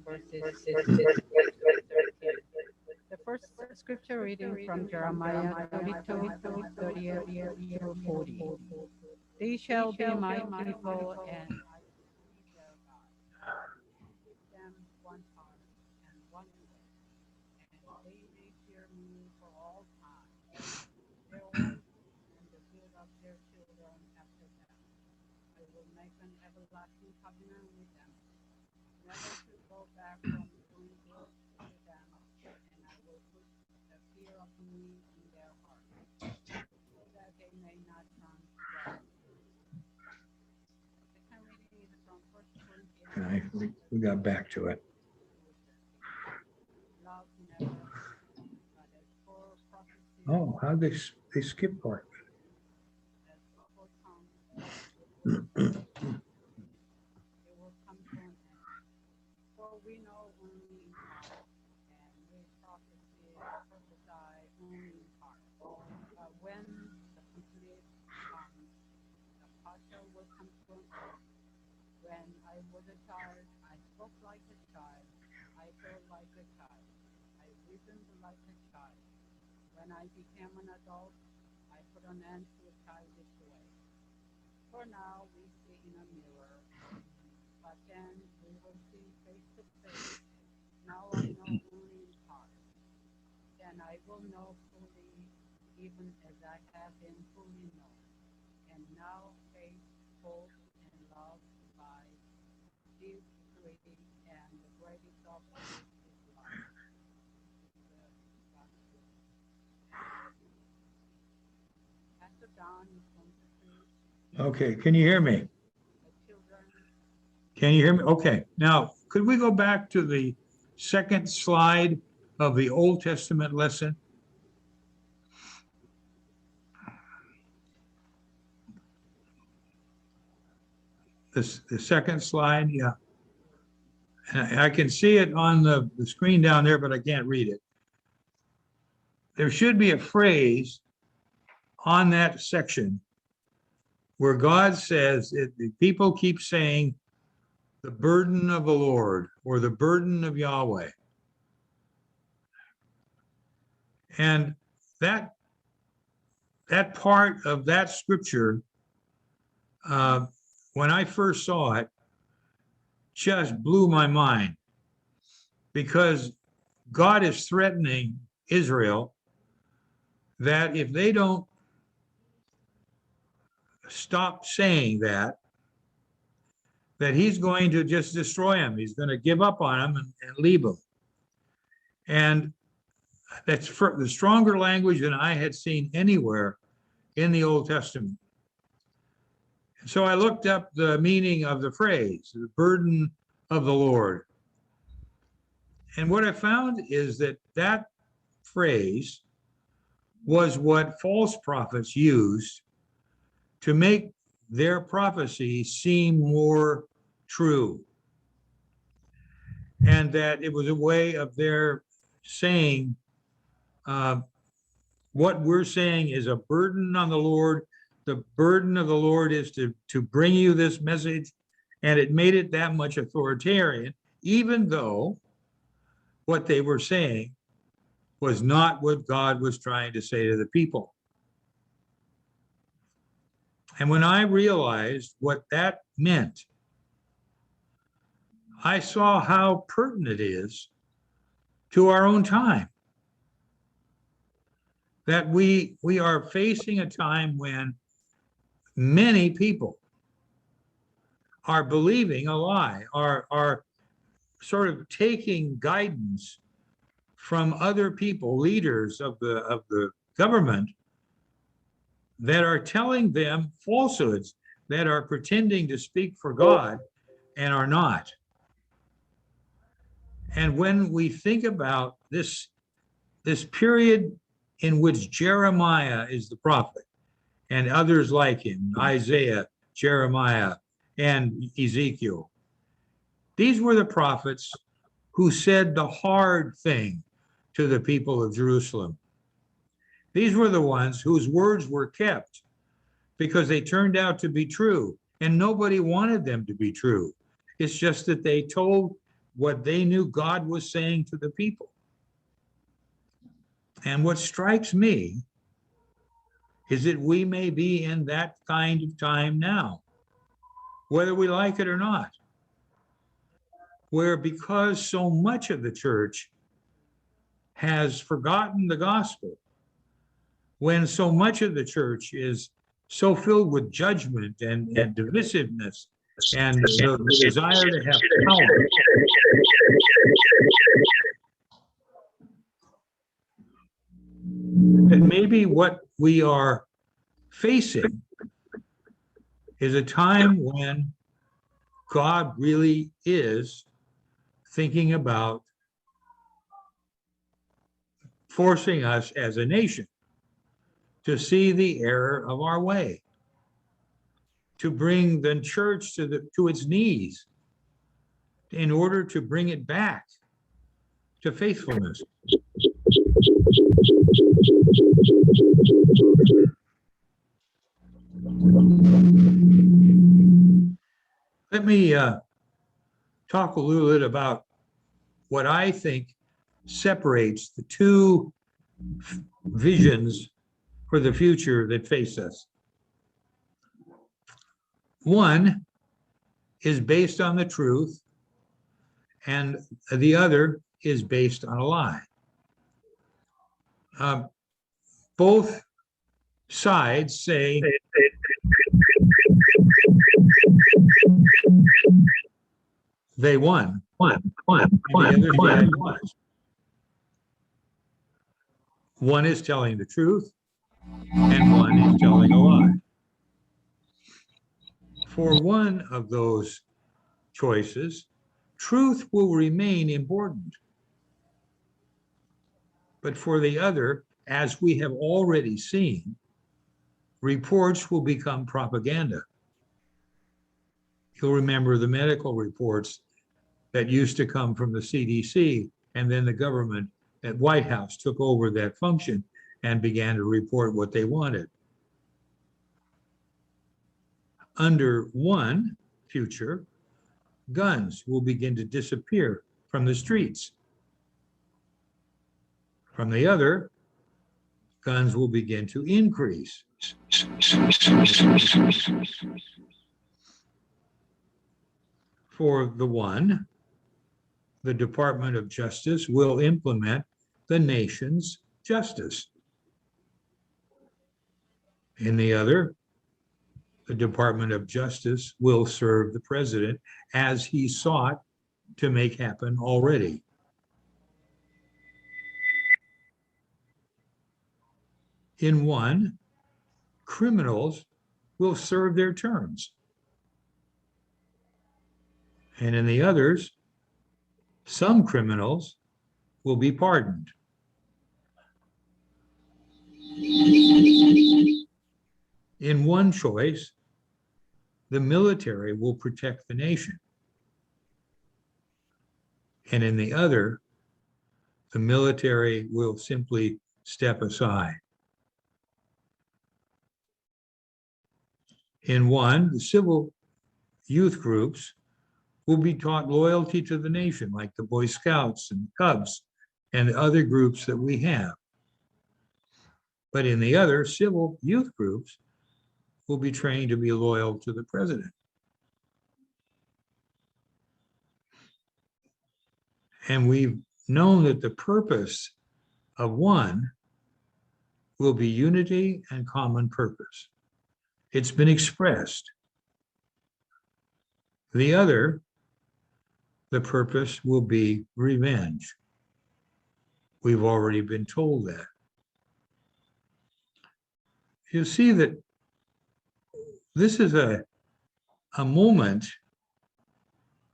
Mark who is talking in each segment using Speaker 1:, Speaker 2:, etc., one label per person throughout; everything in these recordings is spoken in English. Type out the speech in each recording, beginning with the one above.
Speaker 1: verses 6 to 13. The first scripture reading from Jeremiah 32, 30 through 40. They shall be my people, and I will be their God. I will give them one heart and one way, and they may fear me for all time, their wives and the good of their children after them. I will make an everlasting covenant with them, never to go back from doing good to them, and I will put the fear of me in their hearts, so that they may not turn from me. The second reading is from First Corinthians
Speaker 2: Okay, we got back to it.
Speaker 1: love never fails, but as for prophecy,
Speaker 2: Oh, how they skip part?
Speaker 1: as for tongues, it will come to an end. For we know only in part, and we prophesy only in part. But when the complete comes, the partial will come to an end. When I was a child, I spoke like a child, I thought like a child, I reasoned like a child. When I became an adult, I put an end to a childish way. For now we see in a mirror, but then we will see face to face. Now I know only in part. Then I will know fully, even as I have been fully known. And now faith, hope, and love abide. These three, and the greatest of these is love. This is the gospel. Pastor Don is going to preach.
Speaker 2: Okay, can you hear me?
Speaker 1: The children.
Speaker 2: Can you hear me? Okay, now, could we go back to the second slide of the Old Testament lesson? The second slide, yeah. And I can see it on the screen down there, but I can't read it. There should be a phrase on that section where God says, the people keep saying, the burden of the Lord or the burden of Yahweh. And that part of that scripture, when I first saw it, just blew my mind, because God is threatening Israel that if they don't stop saying that he's going to just destroy them. He's going to give up on them and leave them. And that's the stronger language than I had seen anywhere in the Old Testament. So I looked up the meaning of the phrase, the burden of the Lord. And what I found is that phrase was what false prophets used to make their prophecy seem more true. And that it was a way of their saying, what we're saying is a burden on the Lord. The burden of the Lord is to bring you this message. And it made it that much authoritarian, even though what they were saying was not what God was trying to say to the people. And when I realized what that meant, I saw how pertinent it is to our own time. That we are facing a time when many people are believing a lie, are sort of taking guidance from other people, leaders of the government, that are telling them falsehoods, that are pretending to speak for God and are not. And when we think about this period in which Jeremiah is the prophet, and others like him, Isaiah, Jeremiah, and Ezekiel, these were the prophets who said the hard thing to the people of Jerusalem. These were the ones whose words were kept because they turned out to be true, and nobody wanted them to be true. It's just that they told what they knew God was saying to the people. And what strikes me is that we may be in that kind of time now, whether we like it or not, where because so much of the church has forgotten the gospel, when so much of the church is so filled with judgment and divisiveness and the desire to have power, that maybe what we are facing is a time when God really is thinking about forcing us as a nation to see the error of our way, to bring the church to its knees in order to bring it back to faithfulness. Let me talk a little bit about what I think separates the two visions for the future that face us. One is based on the truth, and the other is based on a lie. Both sides say they won. And the other side lost. One is telling the truth, and one is telling a lie. For one of those choices, truth will remain important. But for the other, as we have already seen, reports will become propaganda. You'll remember the medical reports that used to come from the CDC, and then the government at White House took over that function and began to report what they wanted. Under one future, guns will begin to disappear from the streets. From the other, guns will begin to increase. For the one, the Department of Justice will implement the nation's justice. In the other, the Department of Justice will serve the president as he sought to make happen already. In one, criminals will serve their terms. And in the others, some criminals will be pardoned. In one choice, the military will protect the nation. And in the other, the military will simply step aside. In one, the civil youth groups will be taught loyalty to the nation, like the Boy Scouts and Cubs and other groups that we have. But in the other, civil youth groups will be trained to be loyal to the president. And we've known that the purpose of one will be unity and common purpose. It's been expressed. The other, the purpose will be revenge. We've already been told that. You see that this is a moment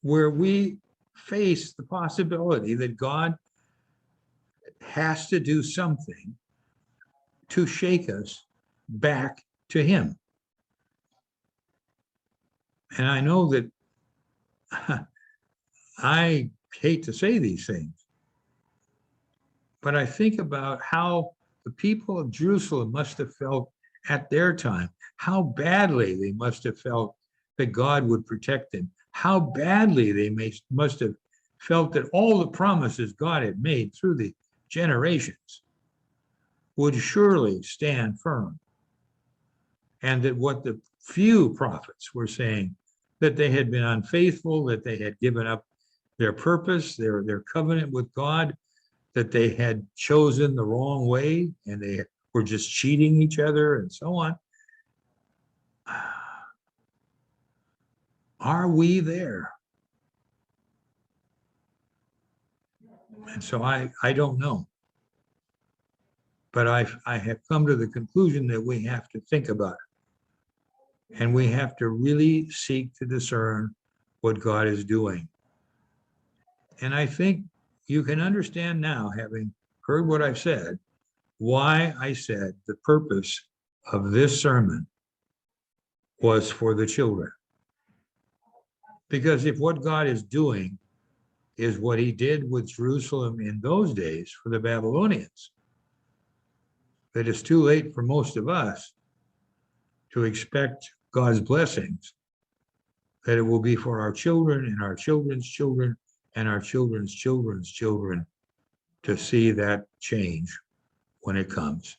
Speaker 2: where we face the possibility that God has to do something to shake us back to Him. And I know that I hate to say these things, but I think about how the people of Jerusalem must have felt at their time, how badly they must have felt that God would protect them, how badly they must have felt that all the promises God had made through the generations would surely stand firm. And that what the few prophets were saying, that they had been unfaithful, that they had given up their purpose, their covenant with God, that they had chosen the wrong way and they were just cheating each other and so on. Are we there? And so I don't know. But I have come to the conclusion that we have to think about it. And we have to really seek to discern what God is doing. And I think you can understand now, having heard what I've said, why I said the purpose of this sermon was for the children. Because if what God is doing is what he did with Jerusalem in those days for the Babylonians, that it's too late for most of us to expect God's blessings, that it will be for our children and our children's children and our children's children's children to see that change when it comes.